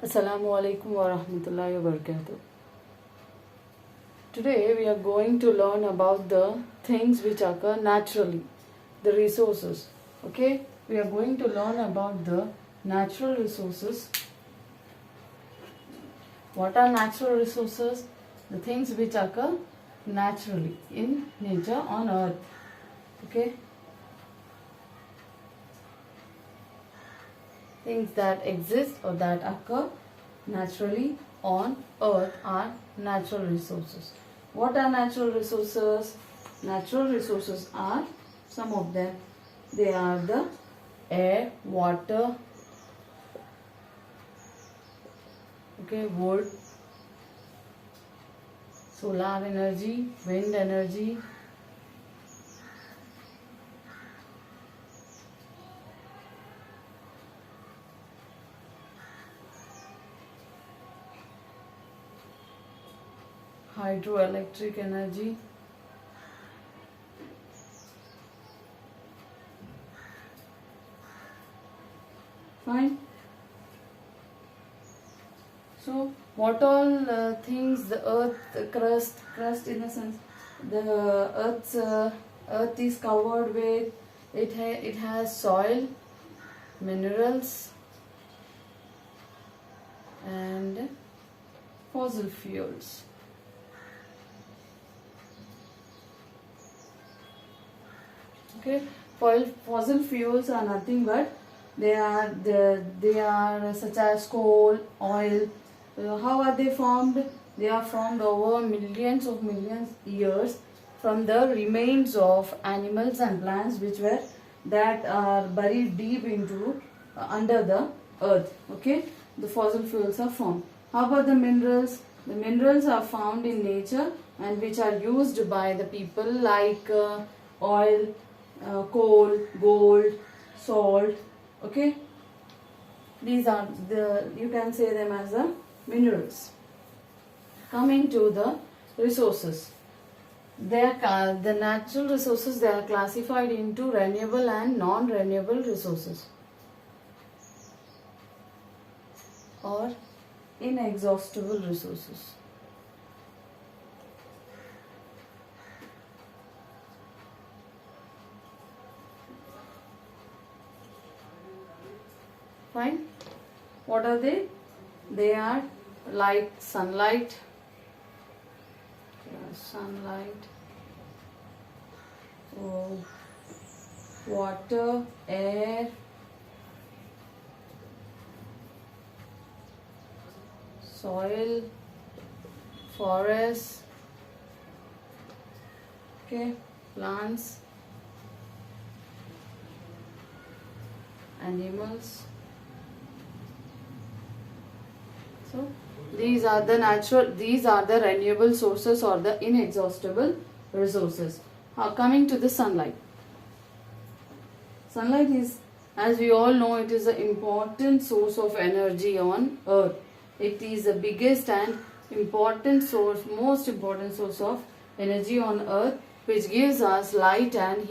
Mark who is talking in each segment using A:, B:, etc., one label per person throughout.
A: Assalamu alaikum wa rahmatullahi wa barakatuh. Today we are going to learn about the things which occur naturally, the resources. Okay, we are going to learn about the natural resources. What are natural resources? The things which occur naturally in nature on earth. Okay, things that exist or that occur naturally on earth are natural resources. What are natural resources? Natural resources are some of them. They are the air, water, wood, solar energy, wind energy, hydroelectric energy, fine. So what all things the earth, the crust in a sense, the earth is covered with, it has soil, minerals and fossil fuels. Okay, fossil fuels are nothing but they are such as coal, oil. How are they formed? They are formed over millions years from the remains of animals and plants that are buried deep into under the earth. Okay, the fossil fuels are formed. How about the minerals? The minerals are found in nature and which are used by the people like oil, coal, gold, salt. Okay, these are you can say them as the minerals. Coming to the resources, the natural resources, they are classified into renewable and non-renewable resources or inexhaustible resources. Fine. What are they? They are like sunlight, water, air, soil, forests, plants, animals. So these are the renewable sources or the inexhaustible resources. Coming to the sunlight. Sunlight is, as we all know, it is an important source of energy on earth. It is the biggest and most important source of energy on earth, which gives us light and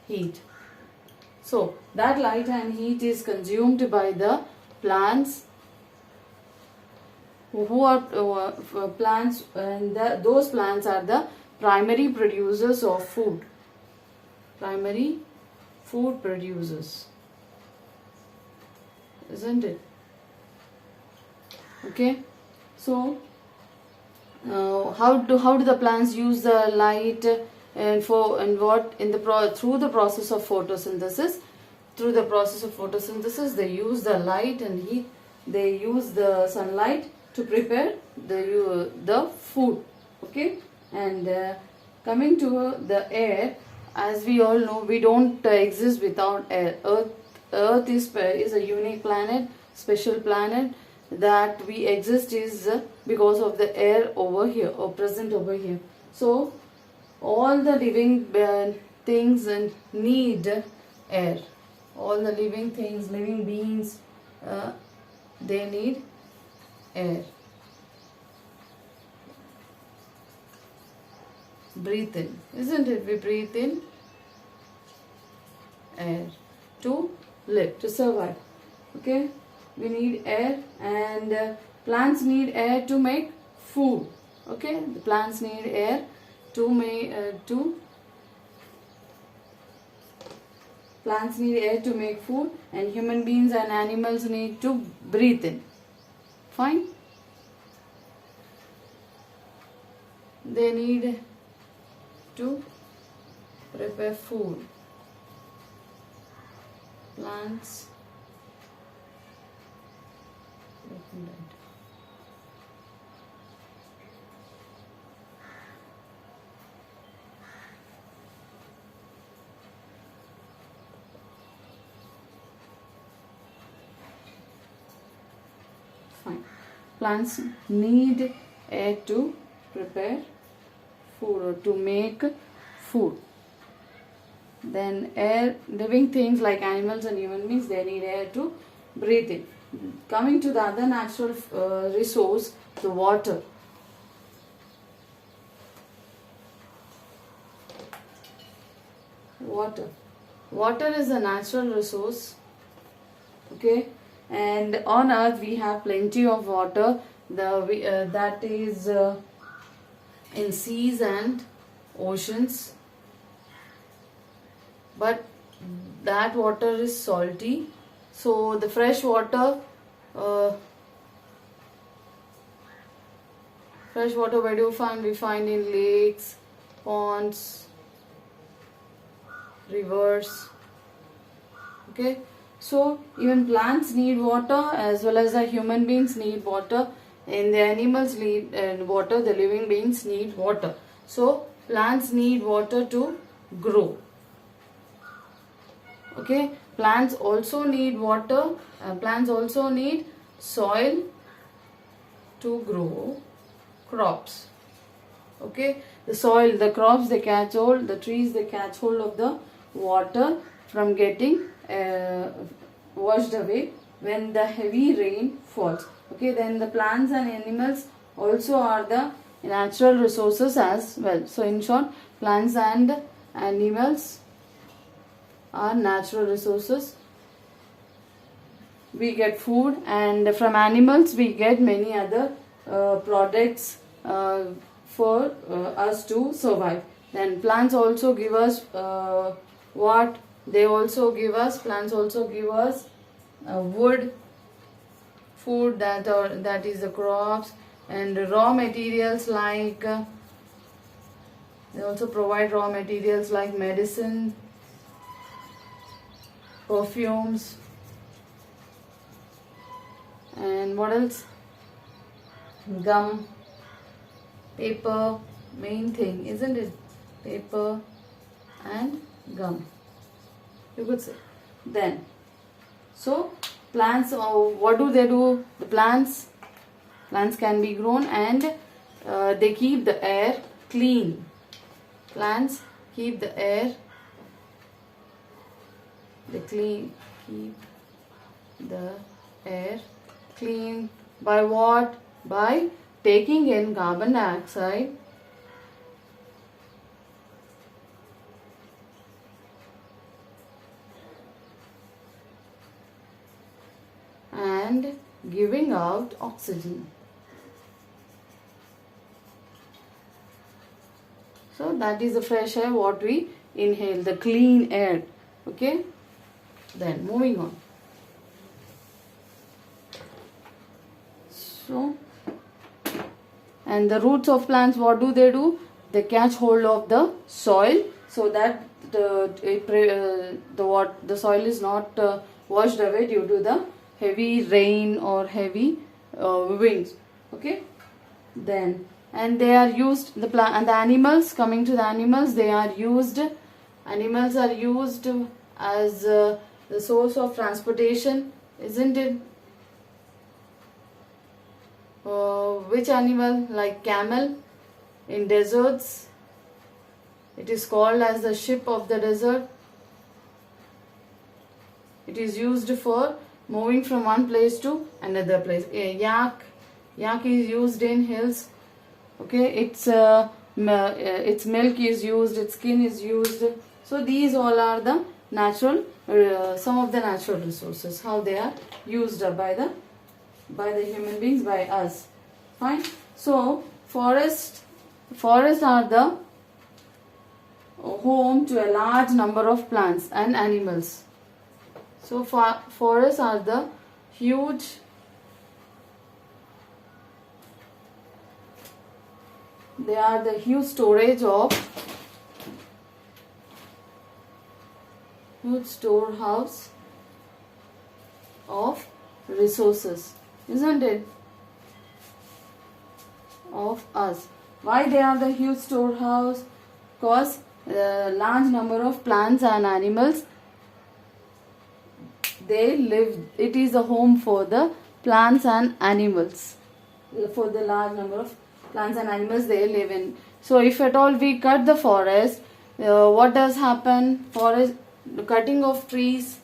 A: heat. So that light and heat is consumed by the plants, plants, and those plants are the primary producers of food. Primary food producers, isn't it? Okay. So how do the plants use the light? Through the process of photosynthesis. Through the process of photosynthesis, they use the light and heat. They use the sunlight to prepare the food. Okay, and coming to the air, as we all know, we don't exist without air. Earth is a unique planet, special planet. That we exist is because of the air over here or present over here. So all the living things need air. All the living things, living beings, they need air. Breathe in, isn't it? We breathe in air to live, to survive. Okay, we need air, and plants need air to make food. Okay, the plants need air to plants need air to make food, and human beings and animals need to breathe in. Fine. They need to prepare food. Plants. Fine. Plants need air to prepare food or to make food. Then air, living things like animals and human beings, they need air to breathe in. Coming to the other natural resource, the water. Water is a natural resource. Okay, and on earth we have plenty of water. That is in seas and oceans, but that water is salty. So the fresh water, where do you find? We find in lakes, ponds, rivers. Okay, so even plants need water as well as the human beings need water, and the animals need water, the living beings need water. So plants need water to grow. Okay, plants also need water. Plants also need soil to grow crops. Okay, the soil, the crops, they catch hold, the trees, they catch hold of the water from getting washed away when the heavy rain falls. Okay, then the plants and animals also are the natural resources as well. So in short, plants and animals are natural resources. We get food, and from animals we get many other products for us to survive. Then plants also give us what? Plants also give us wood, food, that is the crops, and raw materials like they also provide raw materials like medicine, perfumes, and what else? Gum, paper, main thing, isn't it? Paper and gum, you could say. Then, so plants, what do they do? The plants can be grown, and they keep the air clean. Plants keep the air, keep the air clean by what? By taking in carbon dioxide and giving out oxygen. So that is the fresh air what we inhale, the clean air. Okay, then moving on. So, and the roots of plants, what do? They catch hold of the soil so that the soil is not washed away due to the heavy rain or heavy winds. Okay, then, and they are used, the plant and the animals. Coming to the animals, animals are used as the source of transportation, isn't it? Which animal? Like camel in deserts, it is called as the ship of the desert. It is used for moving from one place to another place. Yak is used in hills. Okay, its milk is used, its skin is used. So these all are the some of the natural resources, how they are used up by the human beings, by us. Fine. So forests are the home to a large number of plants and animals. So forests are the huge storage of huge storehouse of resources, isn't it, of us. Why they are the huge storehouse? Because large number of plants and animals, it is a home for the plants and animals, for the large number of plants and animals they live in. So if at all we cut the forest, what does happen? Cutting of trees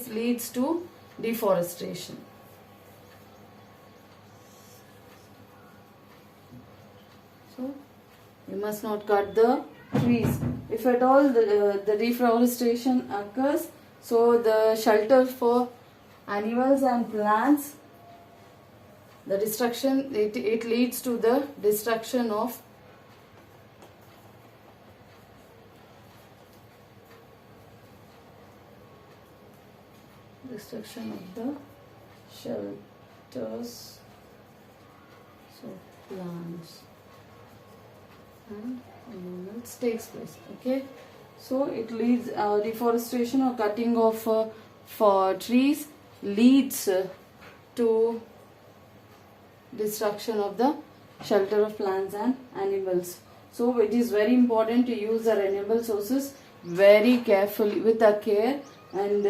A: leads to deforestation. So you must not cut the trees. If at all the deforestation occurs, so the shelter for animals and plants, the destruction, it leads to the destruction of the shelters, so plants and animals takes place. Okay, so it leads deforestation or cutting of for trees leads to destruction of the shelter of plants and animals. So it is very important to use the renewable sources very carefully, with a care, and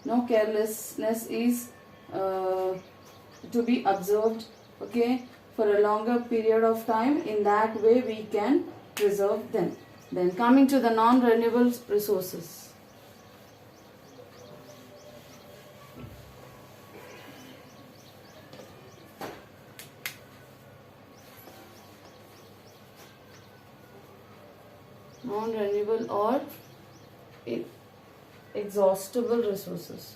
A: no carelessness is to be observed, okay, for a longer period of time. In that way we can preserve them. Then coming to the non-renewable resources. Non-renewable or exhaustible resources.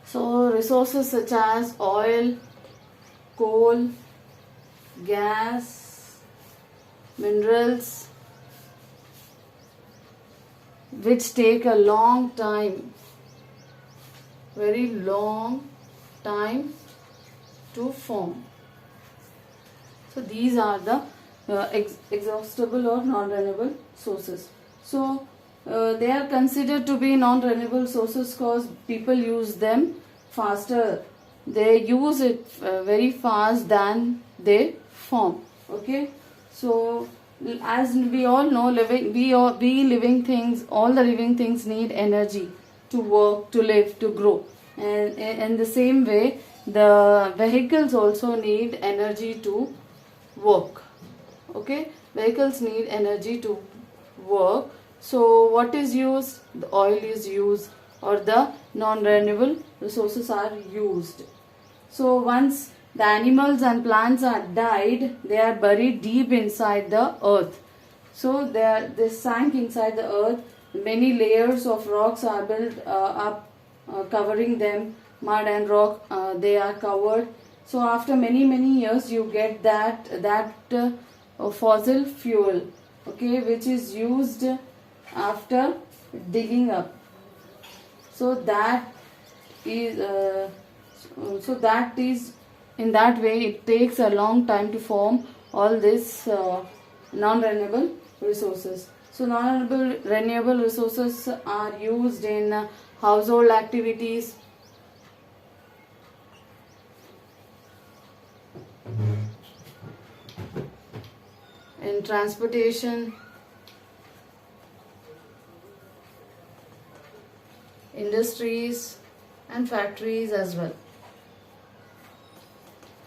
A: So resources such as oil, coal, gas, minerals, which take a long time, very long time to form. So these are the exhaustible or non-renewable sources. So they are considered to be non-renewable sources because people use them faster. They use it very fast than they form. Okay. So as we all know, living things, all the living things need energy to work, to live, to grow. And in the same way, the vehicles also need energy to work. Okay, vehicles need energy to work. So what is used? The oil is used, or the non-renewable resources are used. So once the animals and plants are died, they are buried deep inside the earth. So they sank inside the earth. Many layers of rocks are built up, covering them. Mud and rock, they are covered. So after many years, you get that fossil fuel, okay, which is used after digging up. So that is in that way it takes a long time to form all this non-renewable resources. So non-renewable resources are used in household activities, in transportation, industries and factories as well.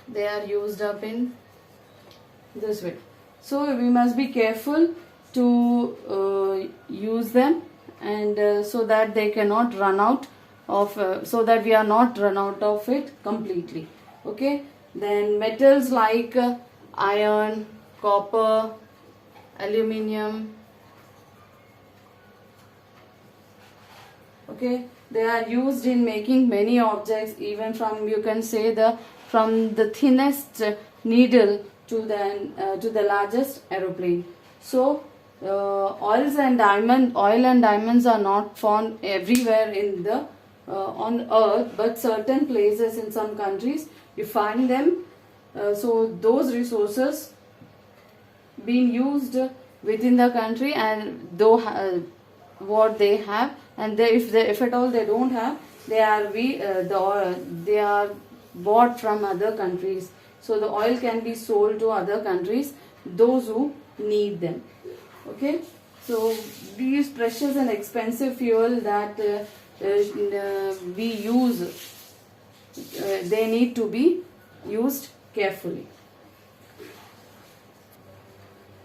A: They are used up in this way. So we must be careful to use them, and so that they cannot run out of so that we are not run out of it completely. Okay, then metals like iron, copper, aluminium. Okay, they are used in making many objects, even from, you can say, from the thinnest needle to the largest aeroplane. So oil and diamonds are not found everywhere in the on earth, but certain places in some countries you find them. So those resources being used within the country, and though what they have, and if at all they don't have, they are bought from other countries. So the oil can be sold to other countries, those who need them. Okay, so these precious and expensive fuel that we use, they need to be used carefully.